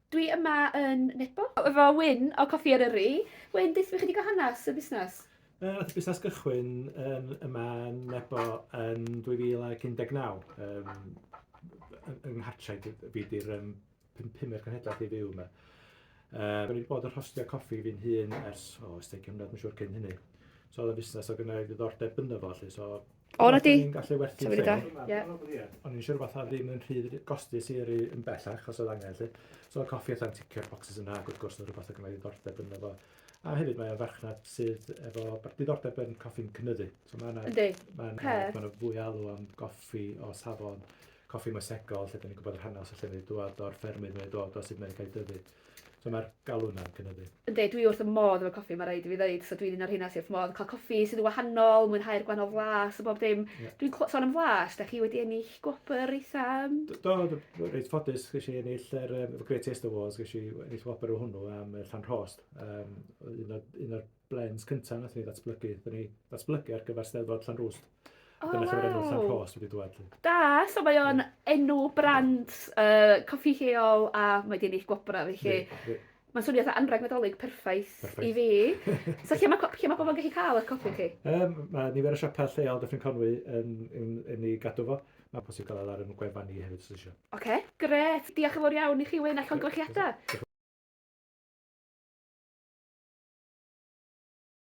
Dwi yma yn Nebo, efo Wyn o Coffi Eryri. Wyn, deith fi chydig o hanes y busnes? Nath y busnes gychwyn yma yn Nebo yn 2019. Yng nghartref fi di'r pumer cenhedlaeth i fyw yma. Ro'n i wedi bod yn rhostio coffi fi'n hun ers, ys 20 mlynedd, mae'n siŵr cyn hynny. So oedd y busnes o gynna i ddiddordeb ynddo fo, so... O, na di. O'n i'n gallu werthu'n Tafod i lle. da. O'n i'n siŵr fatha ddim yn rhy gostus i'r yn bellach, os oedd angen lle. So oedd coffi allan ticio'r boxes yna, wrth gwrs, oedd rhywbeth o gynna i ddiddordeb ynddo fo. A hefyd mae o'n farchnad sydd efo diddordeb yn coffi'n cynyddu. So mae'n fwy alw am goffi o safon, coffi mosegol, lle da ni'n gwybod yr hanes o lle mae'n dod o'r ffermydd, mae'n dod o sut mae'n cael dyfu. So mae'r galw yna'n cynyddu. Ynddi, dwi wrth y modd efo coffi, mae rhaid i fi ddeud. So dwi'n un o'r hynna sydd wrth y modd. Cael coffi sydd yn wahanol, mwynhau'r gwahanol flas a bob dim. Dwi'n sôn am flas, da chi wedi ennill gwobr eitha... Do, reit ffodus, ges i ennill efo Great Taste Awards, ges i ennill gwobr o hwnnw am Llanrhost. Un o'r blends cyntaf nath ni ddatblygu. Da ni ddatblygu ar gyfer Steddfod Llanrwst. Dyna lle mae'r enw Llanrhost wedi dod. Da, so mae o'n enw brand coffi lleol a mae wedi ennill gwobra felly. Mae'n swnio eitha anreg nadolig perffaith i fi. So lle mae pobl yn gallu cael eich coffi chi? Mae nifer o siopau lleol Dyffryn Conwy yn ei gadw fo. Mae'n posib gael ar yn gwefan ni hefyd os ydych chi. Oce, gret. Diolch yn fawr iawn i chi Wyn a llongyfarchiadau.